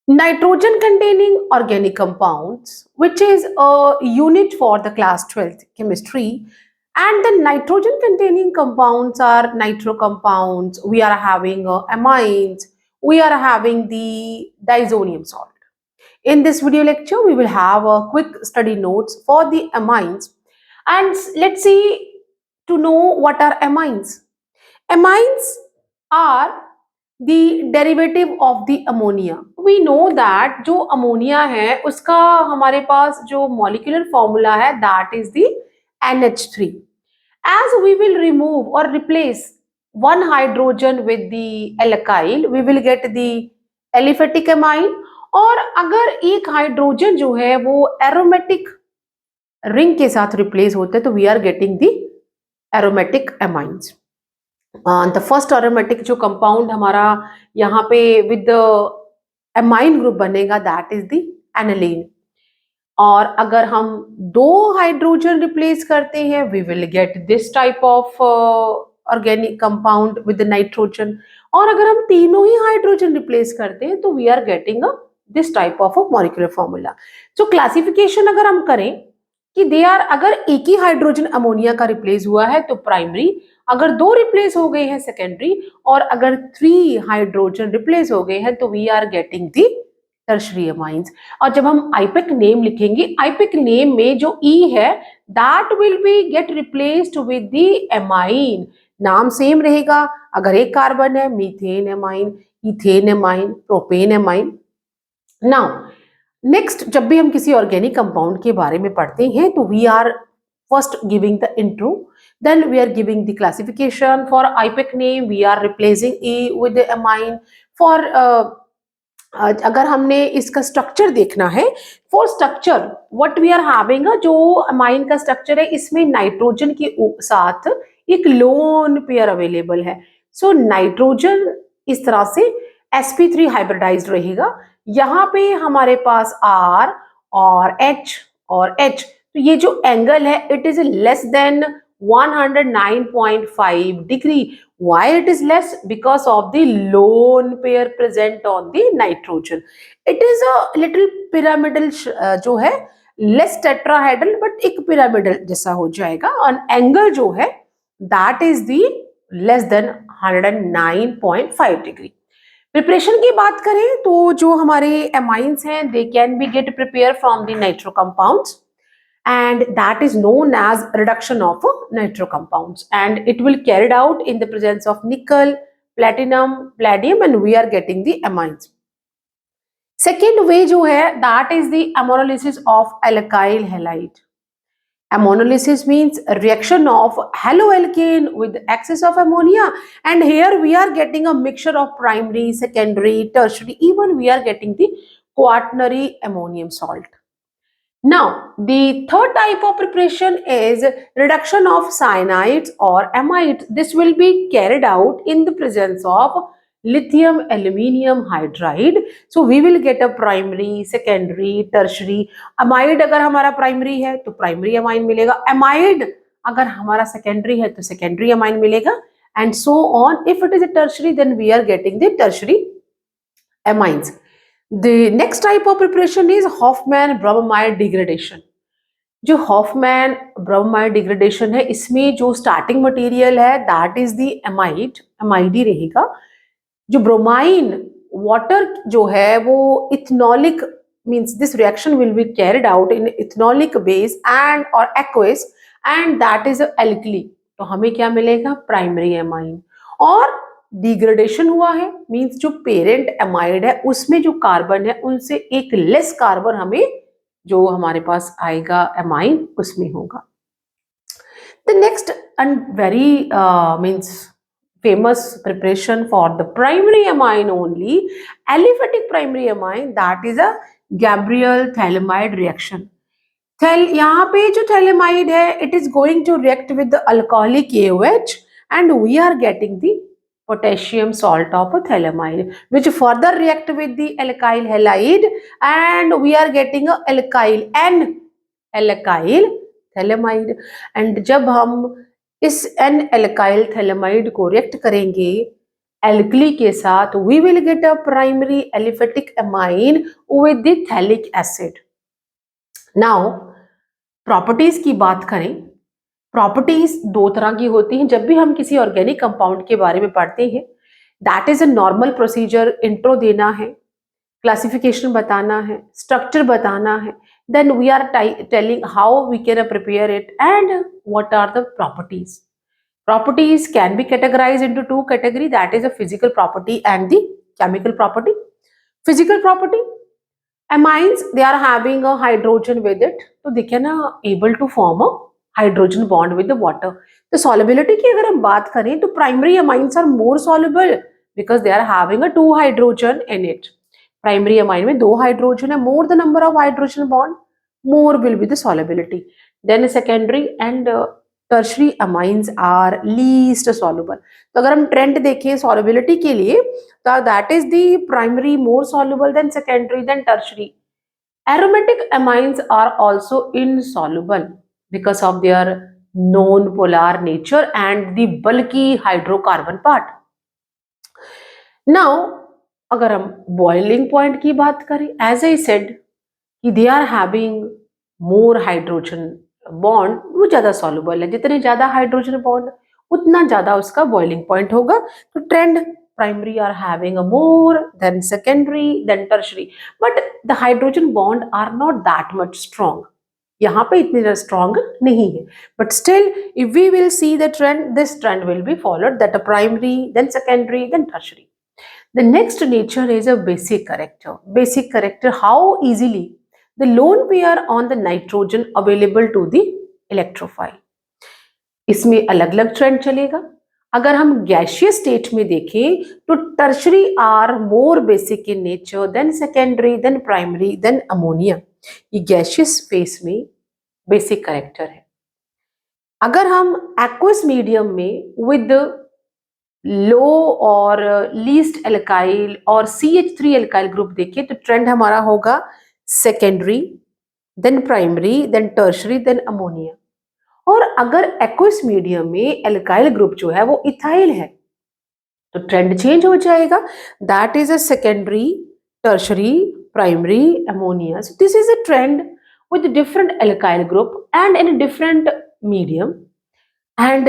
Nitrogen containing organic compounds, which is a unit for the class 12th chemistry. And the nitrogen containing compounds are nitro compounds, we are having amines, we are having the diazonium salt. In this video lecture, we will have a quick study notes for the amines. And let's see to know what are amines. Amines are the derivative of the ammonia. We know that जो ammonia है उसका हमारे पास जो molecular formula है that is the NH3. As we will remove or replace one hydrogen with the alkyl, we will get the aliphatic amine. और अगर एक hydrogen जो है वो एरोमेटिक रिंग के साथ रिप्लेस होते हैं तो we are getting the aromatic amines. The first aromatic जो कंपाउंड हमारा यहाँ पे विद अमाइन ग्रुप बनेगा दैट इज द एनालिन. और अगर हम दो हाइड्रोजन रिप्लेस करते हैं we will get this type of organic compound with nitrogen. और अगर हम तीनों ही हाइड्रोजन रिप्लेस करते हैं तो we are getting this type of molecular formula. So classification अगर हम करें कि दे आर, अगर एक ही हाइड्रोजन अमोनिया का रिप्लेस हुआ है तो प्राइमरी, अगर दो रिप्लेस हो गए हैं सेकेंडरी, और अगर 3 हाइड्रोजन रिप्लेस हो गए हैं तो we are getting the tertiary amines. और जब हम आईपेक नेम लिखेंगे, आईपेक नेम में जो ई है that will be get replaced with the amine. नाम सेम रहेगा. अगर एक कार्बन है methane amine, ethane amine, propane amine. Now next, जब भी हम किसी ऑर्गेनिक कंपाउंड के बारे में पढ़ते हैं तो we are first giving the intro, then we are giving the classification. For IPEC name we are replacing E with the amine. For अगर हमने इसका स्ट्रक्चर देखना है, for structure what we are having, जो अमाइन का structure है इसमें nitrogen के साथ एक लोन पेयर अवेलेबल है. सो नाइट्रोजन इस तरह से sp3 हाइब्रिडाइज्ड रहेगा. यहाँ पे हमारे पास R और H और H, तो ये जो एंगल है it is less than 109.5 degree. Why it is less? Because of the lone pair present on the nitrogen. It is a little pyramidal जो है less tetrahedral but एक pyramidal जैसा हो जाएगा. और एंगल जो है that is the less than 109.5 degree. Preparation की बात करें तो जो हमारे एमाइंस हैं they can be get prepared from the nitro compounds, and that is known as reduction of nitro compounds, and it will carried out in the presence of nickel, platinum, palladium, and we are getting the amines. Second way जो है that is the ammonolysis of alkyl halide. Ammonolysis means reaction of haloalkane with excess of ammonia, and here we are getting a mixture of primary, secondary, tertiary, even we are getting the quaternary ammonium salt. Now, the third type of preparation is reduction of cyanides or amides. This will be carried out in the presence of lithium aluminium hydride. So we will get a primary, secondary, tertiary. Amide अगर हमारा primary है तो primary amine मिलेगा. Amide अगर हमारा secondary है तो secondary amine मिलेगा, and so on. If it is a tertiary, then we are getting the tertiary amines. The next type of preparation is Hoffman bromamide degradation. जो Hoffman bromide degradation है इसमें जो starting material है that is the amide, amide ही रहेगा. जो bromine water जो है वो ethanolic means this reaction will be carried out in ethanolic base and और aqueous, and that is alkali. तो हमें क्या मिलेगा? Primary amine. और डिग्रेडेशन हुआ है मींस जो पेरेंट एमाइड है उसमें जो कार्बन है उनसे एक लेस कार्बन हमें जो हमारे पास आएगा एमाइन उसमें होगा. The next and very means famous preparation for the primary amine only, aliphatic primary amine, that is a Gabriel thalamide reaction. यहाँ पे जो thalamide है it is going to react with the alcoholic AOH and we are getting the potassium salt of a thalamide which further react with the alkyl halide and we are getting a alkyl N alkyl thalamide. and जब हम इस N alkyl thalamide को react करेंगे alkali के साथ we will get a primary aliphatic amine with the phthalic acid. Now properties की बात करें, प्रॉपर्टीज दो तरह की होती हैं जब भी हम किसी ऑर्गेनिक कंपाउंड के बारे में पढ़ते हैं। That is a normal procedure, intro देना है, क्लासिफिकेशन बताना है, स्ट्रक्चर बताना है, then we are telling how we can prepare it and what are the properties. Properties can be categorized into two categories, that is a physical property and the chemical property. Physical property, amines they are having a hydrogen with it, so they can able to form a hydrogen bond with the water. The solubility की अगर हम बात करें तो primary amines are more soluble because they are having a two hydrogen in it. Primary amine में दो hydrogen है, more the number of hydrogen bond, more will be the solubility. Then secondary and tertiary amines are least soluble. तो अगर हम trend देखें solubility के लिए तो that is the primary more soluble than secondary than tertiary. Aromatic amines are also insoluble because of their non polar nature and the bulky hydrocarbon part. Now अगर हम boiling point की बात करें, as I said कि they are having more hydrogen bond, वो ज्यादा soluble है, जितने ज्यादा हाइड्रोजन बॉन्ड उतना ज्यादा उसका बॉइलिंग पॉइंट होगा। तो trend primary are having a more than secondary than tertiary, but the hydrogen bond are not that much strong, यहाँ पे इतनी स्ट्रॉन्ग नहीं है, but still if we will see the trend, this trend will be followed that a primary than secondary than tertiary. The next nature is a basic character. Basic character, how easily the lone pair on the nitrogen available to the electrophile. इसमें अलग अलग trend चलेगा। अगर हम gaseous state में देखें तो tertiary are more basic in nature than secondary than primary than ammonia. ये गैसियस फेस में बेसिक कैरेक्टर है। अगर हम एक्वस मीडियम में विद लो और लीस्ट एल्काइल और CH3 एल्काइल ग्रुप देखें तो ट्रेंड हमारा होगा secondary than primary than tertiary than ammonia. और अगर एक्वस मीडियम में एल्काइल ग्रुप जो है वो इथाइल है तो ट्रेंड चेंज हो जाएगा, that is a secondary tertiary primary ammonia. So this is a trend with different alkyl group and in a different medium. And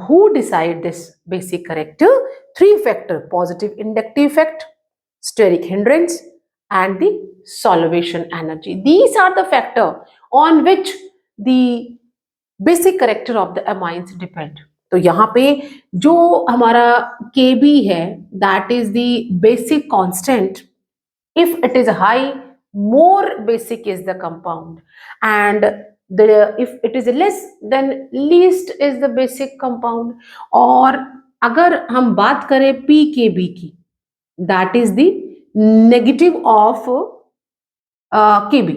who decide this basic character? Three factor: positive inductive effect, steric hindrance, and the solvation energy. These are the factor on which the basic character of the amines depend. तो यहाँ पे जो हमारा Kb है, that is the basic constant. If it is high, more basic is the compound, and if it is less, then least is the basic compound. और अगर हम बात करें pKb की, that is the negative of Kb,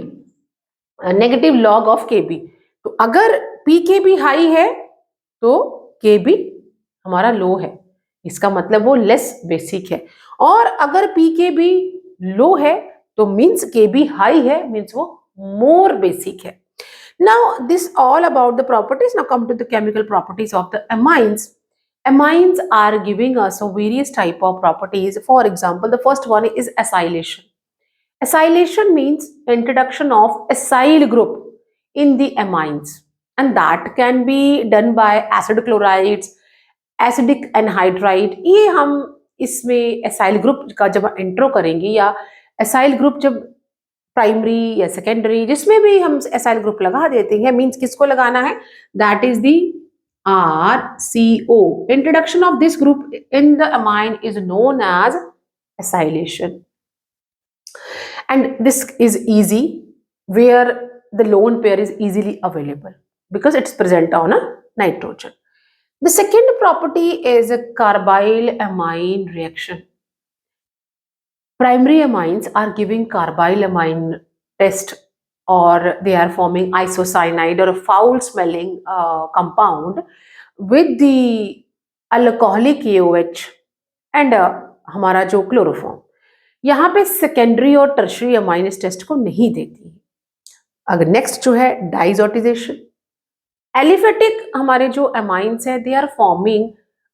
negative log of Kb. तो अगर pKb high है तो Kb हमारा लो है, इसका मतलब वो लेस बेसिक है। और अगर pKb लो है तो मीन्स Kb हाई है, मीन्स वो मोर बेसिक है। Now this all about the properties. Now come to the chemical properties of the amines. Amines are giving us a various type of properties. For example, the first one is acylation. Acylation means introduction of acyl group in the amines, and that can be done by acid chlorides, acidic anhydride. ये हम इसमें acyl group का जब intro करेंगे या acyl group जब primary या secondary जिसमें भी हम एसाइल ग्रुप लगा देते हैं, मींस किसको लगाना है, that is the RCO. Introduction of this group in the amine is known as acylation, and this is easy where the lone pair is easily available because it's present on a nitrogen. The second property is a carbyl amine reaction. Primary amines are giving carbyl amine test, or they are forming isocyanide or a foul smelling compound with the alcoholic AOH and हमारा जो chloroform. यहाँ पे secondary और tertiary amine इस test को नहीं देती है। अगर नेक्स्ट जो है डाइजोटिजेशन, एलिफेटिक हमारे जो अमाइंस है they are forming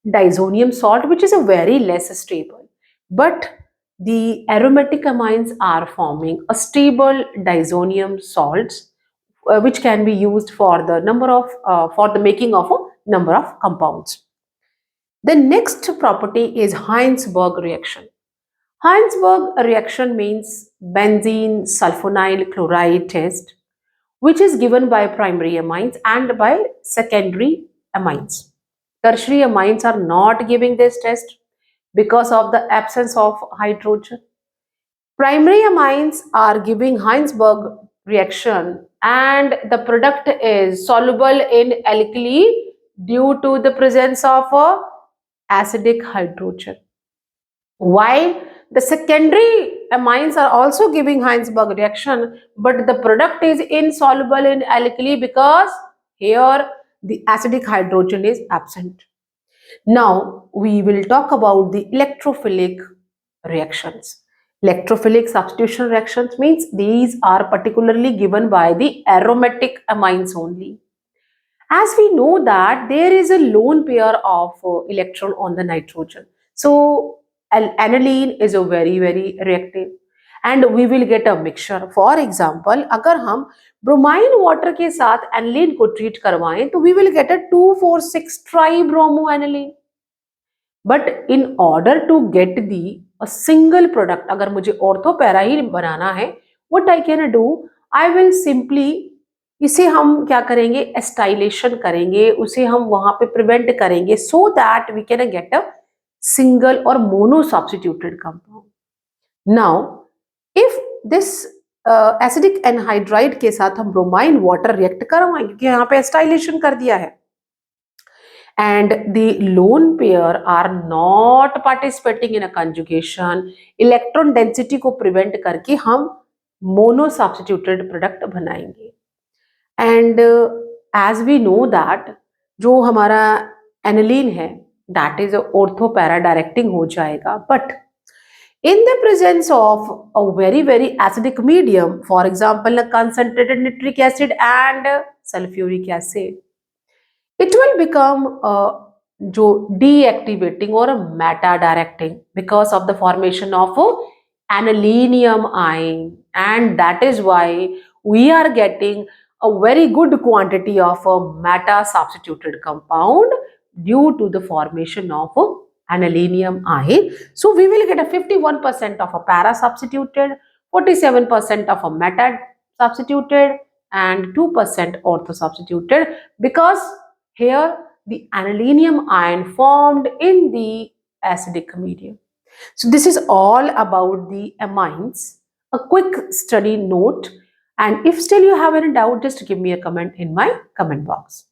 disonium salt, which is a very less stable. But the aromatic amines are forming a stable disonium salts, which can be used for the for the making of a number of compounds. The next property is Heinsberg reaction. Heinsberg reaction means benzene sulfonyl chloride test, which is given by primary amines and by secondary amines. Tertiary amines are not giving this test because of the absence of hydrogen. Primary amines are giving Heinsberg reaction and the product is soluble in alkali due to the presence of a acidic hydrogen. While the secondary amines are also giving Heinsberg reaction, but the product is insoluble in alkali because here the acidic hydrogen is absent. Now we will talk about the electrophilic reactions. Electrophilic substitution reactions means these are particularly given by the aromatic amines only. As we know that there is a lone pair of electron on the nitrogen. So aniline is a very reactive and we will get a mixture. For example, अगर हम bromine water के साथ aniline को treat करवाएं तो we will get a 2,4,6 tribromoaniline. But in order to get the a single product, अगर मुझे orthopara ही बनाना है, what I can do, I will simply इसे हम क्या करेंगे, एस्टाइलेशन करेंगे, उसे हम वहां पे प्रिवेंट करेंगे so that we can get a single और mono substituted compound. Now if this acidic anhydride के साथ हम ब्रोमाइन वाटर रिएक्ट करवाएंगे क्योंकि यहाँ पे एस्टाइलेशन कर दिया है and the lone pair are not participating in a conjugation, electron density को प्रिवेंट करके हम मोनो सब्स्टिट्यूटेड प्रोडक्ट बनाएंगे. And as we know that जो हमारा एनिलीन है that is ortho para directing हो जाएगा, but in the presence of a very acidic medium, for example a concentrated nitric acid and sulfuric acid, it will become जो deactivating or a meta directing because of the formation of anilinium ion, and that is why we are getting a very good quantity of a meta substituted compound due to the formation of anilinium ion. So we will get a 51% of a para substituted, 47% of a meta substituted and 2% ortho substituted because here the anilinium ion formed in the acidic medium. So this is all about the amines. A quick study note, and if still you have any doubt, just give me a comment in my comment box.